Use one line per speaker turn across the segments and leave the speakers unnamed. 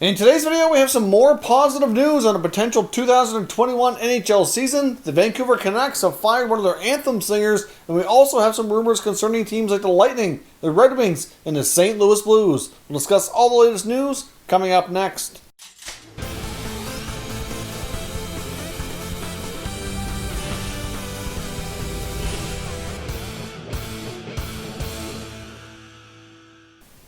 In today's video, we have some more positive news on a potential 2021 NHL season. The Vancouver Canucks have fired one of their anthem singers, and we also have some rumors concerning teams like the Lightning, the Red Wings, and the St. Louis Blues. We'll discuss all the latest news coming up next.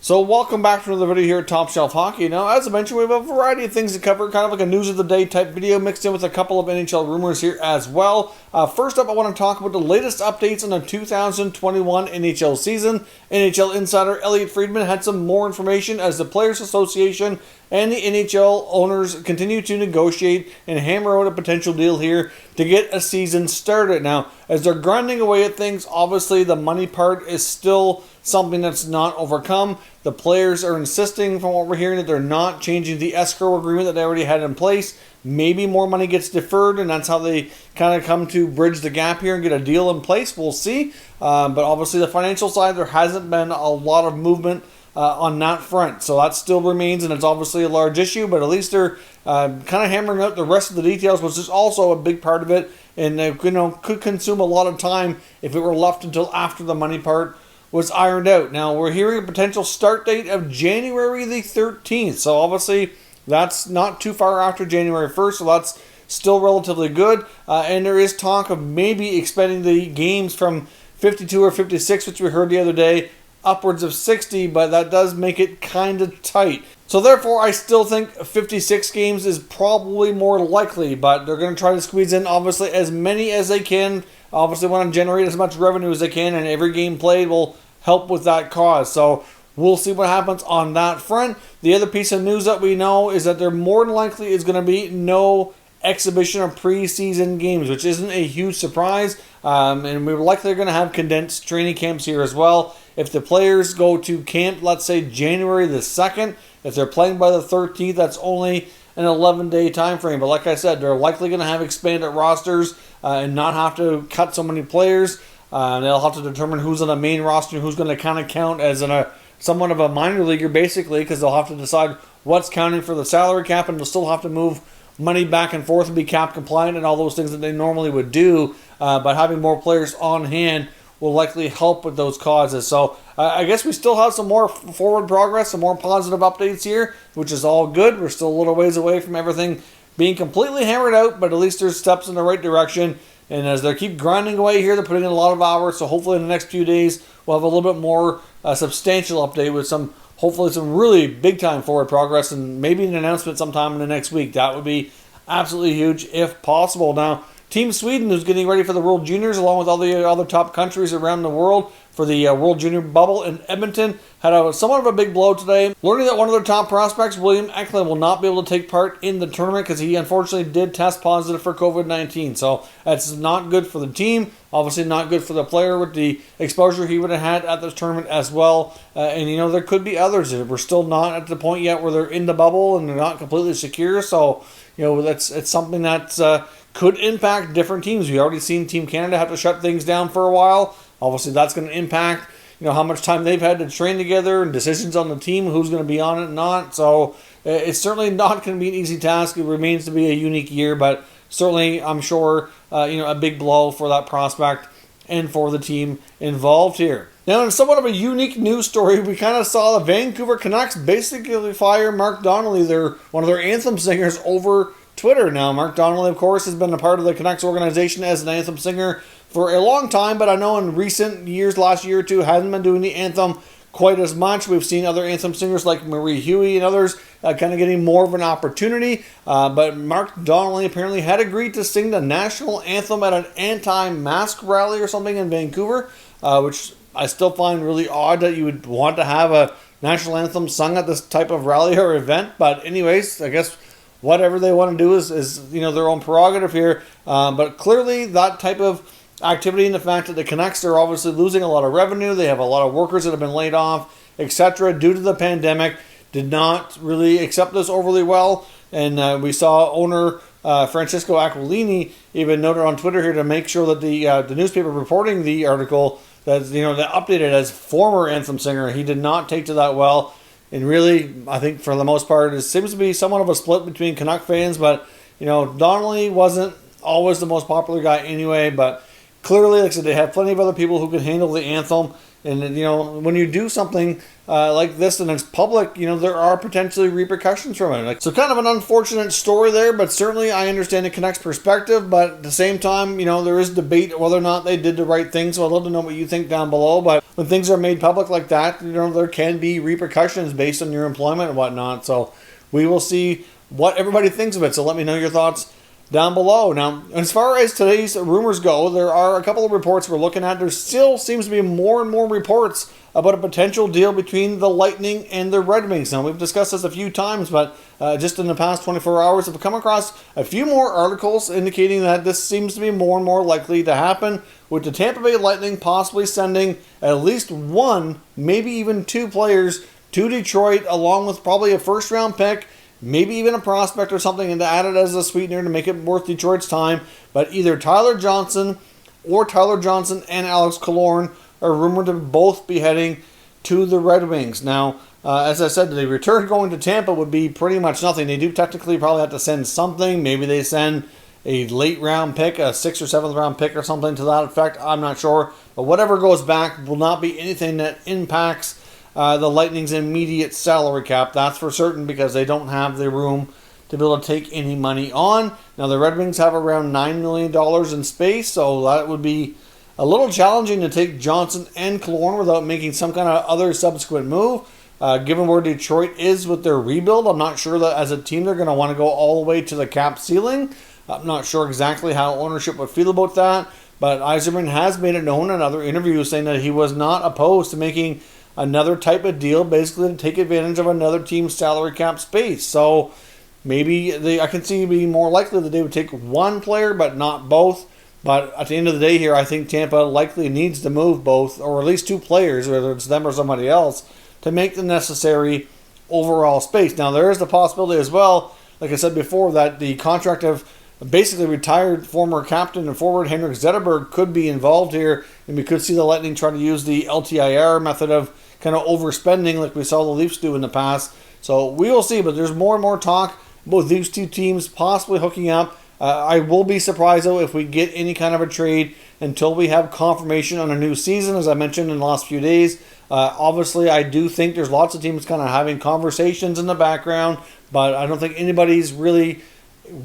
So welcome back to another video here at Top Shelf Hockey. Now, as I mentioned, we have a variety of things to cover, kind of like a news of the day type video mixed in with a couple of NHL rumors here as well. First up, I want to talk about the latest updates on the 2021 NHL season. NHL insider Elliot Friedman had some more information as the Players Association and the NHL owners continue to negotiate and hammer out a potential deal here to get a season started. Now, as they're grinding away at things, obviously the money part is still something that's not overcome. The players are insisting, from what we're hearing, that they're not changing the escrow agreement that they already had in place. Maybe more money gets deferred, and that's how they kind of come to bridge the gap here and get a deal in place. We'll see. But obviously the financial side, there hasn't been a lot of movement on that front. So that still remains, and it's obviously a large issue, but at least they're kind of hammering out the rest of the details, which is also a big part of it, and could consume a lot of time if it were left until after the money part was ironed out. Now, we're hearing a potential start date of January the 13th, so obviously that's not too far after January 1st, so that's still relatively good, and there is talk of maybe expanding the games from 52 or 56, which we heard the other day, upwards of 60, but that does make it kind of tight. So therefore, I still think 56 games is probably more likely, but they're going to try to squeeze in, obviously, as many as they can. Obviously, want to generate as much revenue as they can, and every game played will help with that cause. So we'll see what happens on that front. The other piece of news that we know is that there more than likely is going to be no exhibition or preseason games, which isn't a huge surprise. And we're likely going to have condensed training camps here as well. If the players go to camp, let's say January the 2nd, if they're playing by the 13th, that's only an 11-day time frame. But like I said, they're likely going to have expanded rosters and not have to cut so many players. They'll have to determine who's on the main roster and who's going to kind of count as somewhat of a minor leaguer, basically, because they'll have to decide what's counting for the salary cap, and they'll still have to move money back and forth and be cap compliant and all those things that they normally would do. But having more players on hand will likely help with those causes. So I guess we still have some more forward progress, some more positive updates here, which is all good. We're still a little ways away from everything being completely hammered out, but at least there's steps in the right direction. And as they keep grinding away here, they're putting in a lot of hours. So hopefully in the next few days, we'll have a little bit more substantial update with hopefully some really big time forward progress, and maybe an announcement sometime in the next week. That would be absolutely huge if possible. Now, Team Sweden, who's getting ready for the World Juniors, along with all the other top countries around the world for the World Junior bubble in Edmonton, had somewhat of a big blow today, learning that one of their top prospects, William Eklund, will not be able to take part in the tournament because he unfortunately did test positive for COVID-19. So that's not good for the team, obviously not good for the player with the exposure he would have had at this tournament as well. And there could be others. We're still not at the point yet where they're in the bubble and they're not completely secure. So, it's something that could impact different teams. We've already seen Team Canada have to shut things down for a while. Obviously, that's going to impact, how much time they've had to train together and decisions on the team, who's going to be on it and not. So it's certainly not going to be an easy task. It remains to be a unique year, but certainly, I'm sure, a big blow for that prospect and for the team involved here. Now, in somewhat of a unique news story, we kind of saw the Vancouver Canucks basically fire Mark Donnelly, one of their anthem singers, over Twitter. Now, Mark Donnelly, of course, has been a part of the Canucks organization as an anthem singer for a long time, but I know in recent years, last year or two, hasn't been doing the anthem quite as much. We've seen other anthem singers like Marie Huey and others kind of getting more of an opportunity, but Mark Donnelly apparently had agreed to sing the national anthem at an anti-mask rally or something in Vancouver, which I still find really odd that you would want to have a national anthem sung at this type of rally or event. But anyways, I guess whatever they want to do is their own prerogative here. But clearly that type of activity, and the fact that the Canucks are obviously losing a lot of revenue, they have a lot of workers that have been laid off, etc., due to the pandemic, did not really accept this overly well. And we saw owner Francisco Aquilini even noted on Twitter here to make sure that the newspaper reporting the article that that updated as former anthem singer, he did not take to that well. And really, I think for the most part, it seems to be somewhat of a split between Canuck fans. But, Donnelly wasn't always the most popular guy anyway. But clearly, like I said, they have plenty of other people who can handle the anthem. And, when you do something like this and it's public, there are potentially repercussions from it. So kind of an unfortunate story there, but certainly I understand the Canucks' perspective. But at the same time, there is debate whether or not they did the right thing. So I'd love to know what you think down below. But when things are made public like that, there can be repercussions based on your employment and whatnot. So we will see what everybody thinks of it. So let me know your thoughts down below. Now, as far as today's rumors go, there are a couple of reports we're looking at. There still seems to be more and more reports about a potential deal between the Lightning and the Red Wings. Now, we've discussed this a few times, but just in the past 24 hours, I've come across a few more articles indicating that this seems to be more and more likely to happen, with the Tampa Bay Lightning possibly sending at least one, maybe even two players to Detroit, along with probably a first-round pick, maybe even a prospect or something, and to add it as a sweetener to make it worth Detroit's time. But either Tyler Johnson and Alex Killorn are rumored to both be heading to the Red Wings. Now, as I said, the return going to Tampa would be pretty much nothing. They do technically probably have to send something. Maybe they send a late round pick, a 6th or 7th round pick or something to that effect. I'm not sure. But whatever goes back will not be anything that impacts the Lightning's immediate salary cap. That's for certain, because they don't have the room to be able to take any money on. Now, the Red Wings have around $9 million in space, so that would be a little challenging to take Johnson and Killorn without making some kind of other subsequent move. Given where Detroit is with their rebuild, I'm not sure that as a team they're going to want to go all the way to the cap ceiling. I'm not sure exactly how ownership would feel about that, but Yzerman has made it known in other interviews saying that he was not opposed to making another type of deal, basically to take advantage of another team's salary cap space. So maybe I can see it being more likely that they would take one player, but not both. But at the end of the day here, I think Tampa likely needs to move both, or at least two players, whether it's them or somebody else, to make the necessary overall space. Now, there is the possibility as well, like I said before, that the contract of basically retired former captain and forward Henrik Zetterberg could be involved here, and we could see the Lightning try to use the LTIR method of kind of overspending like we saw the Leafs do in the past. So we will see, but there's more and more talk about these two teams possibly hooking up. I will be surprised, though, if we get any kind of a trade until we have confirmation on a new season, as I mentioned in the last few days. Obviously, I do think there's lots of teams kind of having conversations in the background, but I don't think anybody's really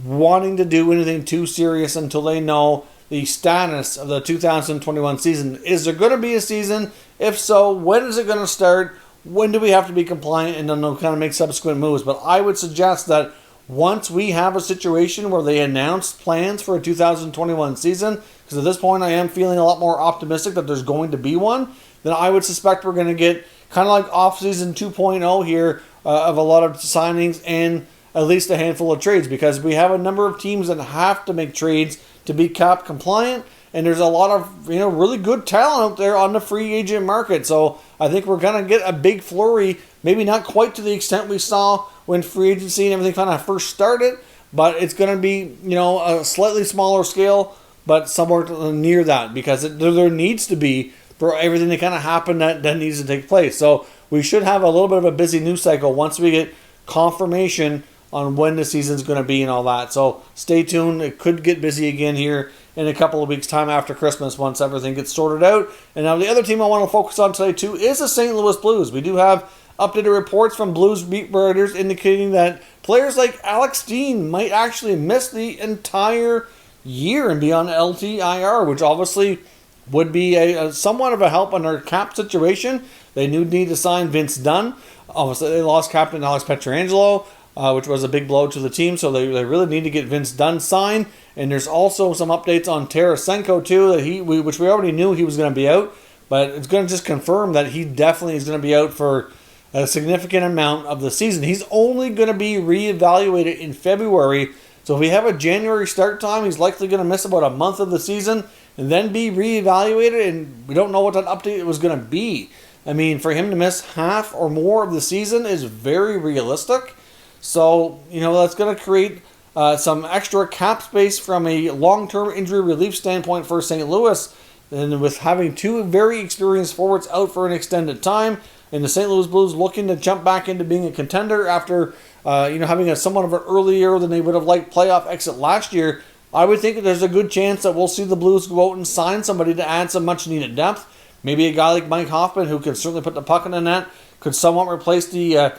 wanting to do anything too serious until they know the status of the 2021 season. Is there going to be a season? If so, when is it going to start? When do we have to be compliant? And then they'll kind of make subsequent moves. But I would suggest that once we have a situation where they announce plans for a 2021 season, because at this point I am feeling a lot more optimistic that there's going to be one, then I would suspect we're going to get kind of like off-season 2.0 here of a lot of signings and at least a handful of trades, because we have a number of teams that have to make trades to be cap compliant, and there's a lot of really good talent out there on the free agent market. So I think we're going to get a big flurry, maybe not quite to the extent we saw when free agency and everything kind of first started, but it's going to be a slightly smaller scale, but somewhere near that, because there needs to be for everything to kind of happen that needs to take place. So we should have a little bit of a busy news cycle once we get confirmation on when the season's going to be and all that. So stay tuned. It could get busy again here in a couple of weeks' time after Christmas once everything gets sorted out. And now the other team I want to focus on today too is the St. Louis Blues. We do have updated reports from Blues beat writers indicating that players like Alex Steen might actually miss the entire year and be on LTIR, which obviously would be a somewhat of a help on their cap situation. They need to sign Vince Dunn. Obviously, they lost captain Alex Pietrangelo, which was a big blow to the team, so they really need to get Vince Dunn signed. And there's also some updates on Tarasenko too, that which we already knew he was going to be out, but it's going to just confirm that he definitely is going to be out for a significant amount of the season. He's only going to be reevaluated in February, so if we have a January start time, he's likely going to miss about a month of the season and then be reevaluated, and we don't know what that update was going to be. I mean, for him to miss half or more of the season is very realistic. So, that's going to create some extra cap space from a long-term injury relief standpoint for St. Louis. And with having two very experienced forwards out for an extended time, and the St. Louis Blues looking to jump back into being a contender after having a somewhat of an earlier than they would have liked playoff exit last year, I would think that there's a good chance that we'll see the Blues go out and sign somebody to add some much needed depth. Maybe a guy like Mike Hoffman, who can certainly put the puck in the net, could somewhat replace the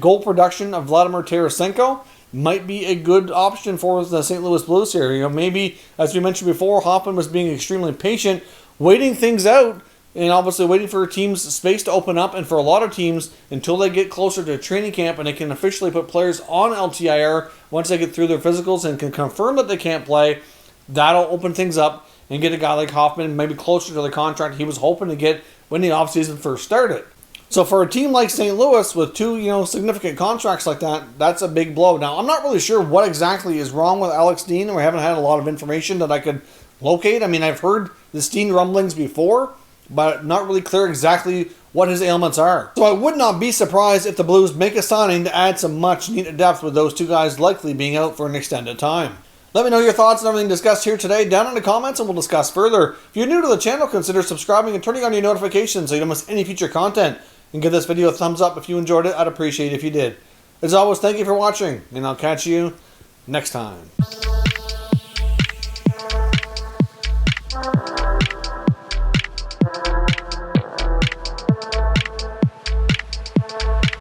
goal production of Vladimir Tarasenko. Might be a good option for the St. Louis Blues here. Maybe, as we mentioned before, Hoffman was being extremely patient, waiting things out, and obviously waiting for teams' space to open up, and for a lot of teams, until they get closer to training camp and they can officially put players on LTIR once they get through their physicals and can confirm that they can't play, that'll open things up and get a guy like Hoffman maybe closer to the contract he was hoping to get when the offseason first started. So for a team like St. Louis with two, significant contracts like that, that's a big blow. Now, I'm not really sure what exactly is wrong with Alex Steen, and we haven't had a lot of information that I could locate. I mean, I've heard the Steen rumblings before, but not really clear exactly what his ailments are. So I would not be surprised if the Blues make a signing to add some much needed depth, with those two guys likely being out for an extended time. Let me know your thoughts on everything discussed here today down in the comments, and we'll discuss further. If you're new to the channel, consider subscribing and turning on your notifications so you don't miss any future content. And give this video a thumbs up if you enjoyed it. I'd appreciate it if you did. As always, thank you for watching, and I'll catch you next time.